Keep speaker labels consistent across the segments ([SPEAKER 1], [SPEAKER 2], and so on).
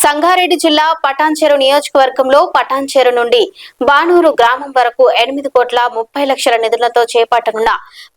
[SPEAKER 1] సంగారెడ్డి జిల్లా పటాన్చెరు నియోజకవర్గంలో పటాన్చెరు నుండి బానూరు గ్రామం వరకు 8,30,00,000 నిధులతో చేపట్టనున్న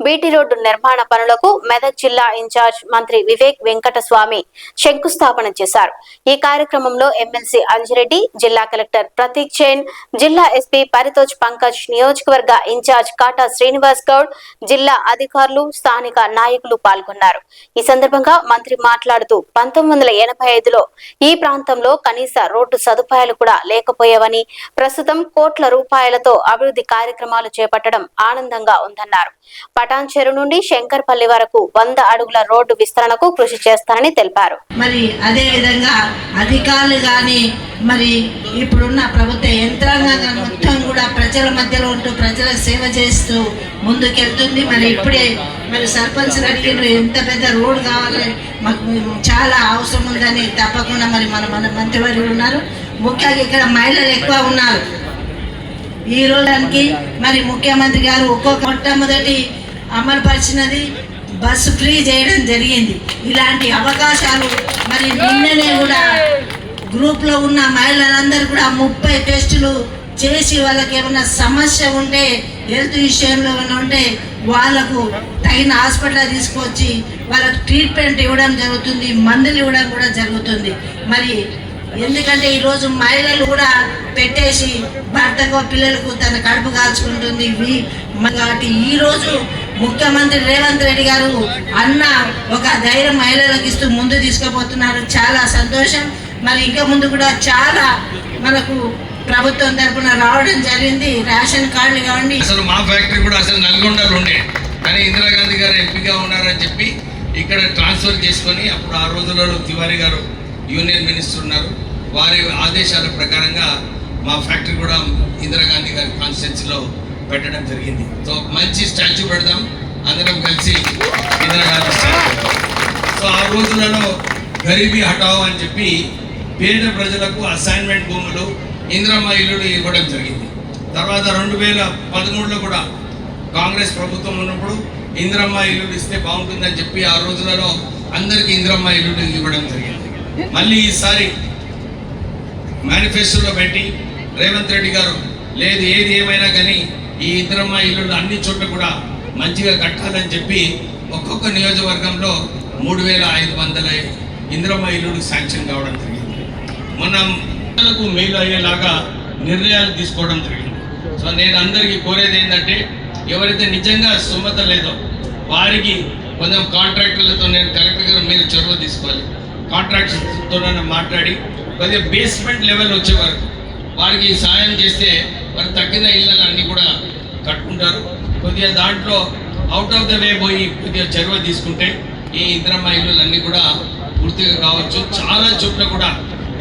[SPEAKER 1] బీటీ రోడ్డు నిర్మాణ పనులకు మెదక్ జిల్లా ఇన్ఛార్జ్ మంత్రి వివేక్ వెంకటస్వామి శంకుస్థాపన చేశారు. ఈ కార్యక్రమంలో ఎమ్మెల్సీ అంజిరెడ్డి, జిల్లా కలెక్టర్ ప్రతీక్ జైన్, జిల్లా ఎస్పీ పరితోజ్ పంకజ్, నియోజకవర్గ ఇన్ఛార్జ్ కాటా శ్రీనివాస్ గౌడ్, జిల్లా అధికారులు, స్థానిక నాయకులు పాల్గొన్నారు. ఈ సందర్భంగా మంత్రి మాట్లాడుతూ 1985లో ఈ ప్రాంతంలో కనీస రోడ్డు సదుపాయాలు కూడా లేకపోయేవని, ప్రస్తుతం కోట్ల రూపాయలతో అభివృద్ధి కార్యక్రమాలు చేపట్టడం ఆనందంగా ఉందన్నారు. పటాన్చెరు నుండి శంకర్పల్లి వరకు 100 అడుగుల రోడ్డు విస్తరణకు కృషి చేస్తానని తెలిపారు.
[SPEAKER 2] మరి అదే విధంగా అధికారులు గాని మరి ఇప్పుడున్న ప్రభుత్వ యంత్రాంగం మొత్తం కూడా ప్రజల మధ్యలో ఉంటూ ప్రజలకు సేవ చేస్తూ ముందుకెళ్తుంది. మరి ఇప్పుడే మరి సర్పంచ్లు అడిగిన ఎంత పెద్ద రోడ్ కావాలి, మాకు చాలా అవసరం ఉందని తప్పకుండా మరి మన మంత్రివర్యులు ఉన్నారు. ముఖ్యంగా ఇక్కడ మహిళలు ఎక్కువ ఉన్నారు. ఈ రోజుకి మరి ముఖ్యమంత్రి గారు మొట్టమొదటి అమలు పరిచినది బస్సు ఫ్రీ చేయడం జరిగింది. ఇలాంటి అవకాశాలు మరి నిన్ననే కూడా గ్రూప్లో ఉన్న మహిళలందరూ కూడా 30 టెస్టులు చేసి వాళ్ళకి ఏమైనా సమస్య ఉంటే, హెల్త్ విషయంలో ఏమైనా ఉంటే వాళ్ళకు తగిన హాస్పిటల్ తీసుకొచ్చి వాళ్ళకు ట్రీట్మెంట్ ఇవ్వడం జరుగుతుంది, మందులు ఇవ్వడం కూడా జరుగుతుంది. మరి ఎందుకంటే ఈరోజు మహిళలు కూడా పెట్టేసి భర్తకు పిల్లలకు తన కడుపు కాల్చుకుంటుంది. కాబట్టి ఈరోజు ముఖ్యమంత్రి రేవంత్ రెడ్డి గారు అన్న ఒక ధైర్యం మహిళలకు ఇస్తూ ముందు తీసుకుపోతున్నారు. చాలా సంతోషం. మరి ఇంకా ముందు కూడా చాలా మనకు ప్రభుత్వం తరఫున రావడం జరిగింది. రేషన్ కార్డులు కావండి.
[SPEAKER 3] అసలు మా ఫ్యాక్టరీ కూడా అసలు నల్గొండలో ఉండే, కానీ ఇందిరాగాంధీ గారు ఎంపీగా ఉన్నారని చెప్పి ఇక్కడ ట్రాన్స్ఫర్ చేసుకొని, అప్పుడు ఆ రోజులలో తివారీ గారు యూనియన్ మినిస్టర్ ఉన్నారు, వారి ఆదేశాల ప్రకారంగా మా ఫ్యాక్టరీ కూడా ఇందిరాగాంధీ గారి కాన్స్టిట్యున్సీలో పెట్టడం జరిగింది. సో మంచి స్టాచ్యూ పెడదాం, అందరం కలిసి ఇందిరాగాంధీ స్టాచ్యూ. సో ఆ రోజులలో గరీబీ హటావో అని చెప్పి పేద ప్రజలకు అసైన్మెంట్ భూములు, ఇందిరమ్మ ఇల్లులు ఇవ్వడం జరిగింది. తర్వాత 2013లో కూడా కాంగ్రెస్ ప్రభుత్వం ఉన్నప్పుడు ఇందిరమ్మ ఇల్లులు ఇస్తే బాగుంటుందని చెప్పి ఆ రోజులలో అందరికీ ఇందిరమ్మ ఇల్లులు ఇవ్వడం జరిగింది. మళ్ళీ ఈసారి మేనిఫెస్టోలో పెట్టి రేవంత్ రెడ్డి గారు లేదు ఏది ఏమైనా కానీ ఈ ఇందిరమ్మ ఇల్లులు అన్ని చోట్ల కూడా మంచిగా కట్టాలని చెప్పి ఒక్కొక్క నియోజకవర్గంలో 3,500 ఇందిరమ్మ ఇల్లులు శాంక్షన్ కావడం జరిగింది. మొన్న మేలు అయ్యేలాగా నిర్ణయాలు తీసుకోవడం జరిగింది. సో నేను అందరికీ కోరేది ఏంటంటే, ఎవరైతే నిజంగా స్తోమత లేదో వారికి కొంచెం కాంట్రాక్టర్లతో, నేను కలెక్టర్ గారు మీరు చొరవ తీసుకోవాలి, కాంట్రాక్టర్తో మాట్లాడి కొద్దిగా బేస్మెంట్ లెవెల్ వచ్చే వరకు వారికి సాయం చేస్తే వారు తగ్గిన ఇళ్ళని అన్నీ కూడా కట్టుకుంటారు. కొద్దిగా దాంట్లో అవుట్ ఆఫ్ ద వే పోయి కొద్దిగా చొరవ తీసుకుంటే ఈ ఇందిరమ్మ ఇల్లులు అన్నీ కూడా పూర్తిగా కావచ్చు. చాలా చోట్ల కూడా,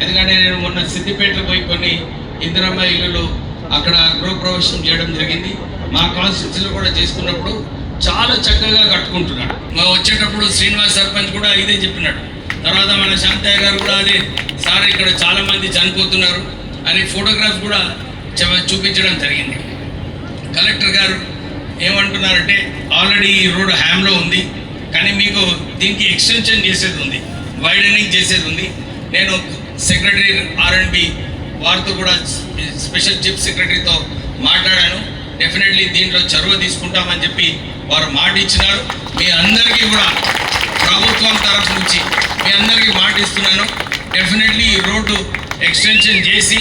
[SPEAKER 3] ఎందుకంటే నేను మొన్న సిద్దిపేటలో పోయి కొన్ని ఇందిరమ్మ ఇల్లులు అక్కడ గృహప్రవేశం చేయడం జరిగింది. మా కాన్స్టిట్యూన్సీలో కూడా చేసుకున్నప్పుడు చాలా చక్కగా కట్టుకుంటున్నాడు. వచ్చేటప్పుడు శ్రీనివాస్ సర్పంచ్ కూడా ఇదే చెప్పినాడు. తర్వాత మన శాంతయ్య గారు కూడా అదే, సార్ ఇక్కడ చాలా మంది చనిపోతున్నారు అని ఫోటోగ్రాఫ్ కూడా చూపించడం జరిగింది. కలెక్టర్ గారు ఏమంటున్నారంటే, ఆల్రెడీ ఈ రోడ్ హ్యామ్లో ఉంది, కానీ మీకు దీనికి ఎక్స్టెన్షన్ చేసేది ఉంది, వైడనింగ్ చేసేది ఉంది. నేను సెక్రటరీ R&B వారితో కూడా, స్పెషల్ చీఫ్ సెక్రటరీతో మాట్లాడాను. డెఫినెట్లీ దీంట్లో చొరవ తీసుకుంటామని చెప్పి వారు మాట ఇచ్చినారు. మీ అందరికీ కూడా ప్రభుత్వం తరఫు నుంచి మీ అందరికీ మాట ఇస్తున్నాను. డెఫినెట్లీ ఈ రోడ్డు ఎక్స్టెన్షన్ చేసి,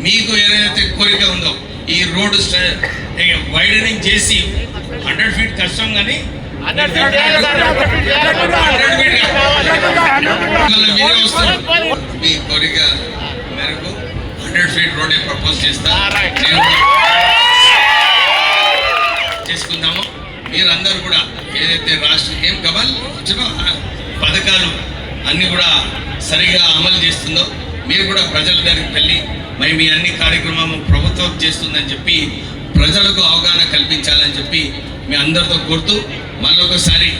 [SPEAKER 3] మీకు ఏదైతే కోరిక ఉందో ఈ రోడ్డు వైడనింగ్ చేసి 100 ఫీట్ కష్టం, కానీ 100 ఫీట్ మీ కోరిక మేరకు 100 ఫీట్ రోడ్ ప్రపోజ్ చేసుకుందాము. మీరందరూ కూడా ఏదైతే రాష్ట్రం ఏం వచ్చినో పథకాలు అన్నీ కూడా సరిగా అమలు చేస్తుందో మీరు కూడా ప్రజల దగ్గరికి వెళ్ళి మీ అన్ని కార్యక్రమము ప్రభుత్వం చేస్తుందని చెప్పి ప్రజలకు అవగాహన కల్పించాలని చెప్పి మీ అందరితో కోరుతూ మళ్ళొకసారి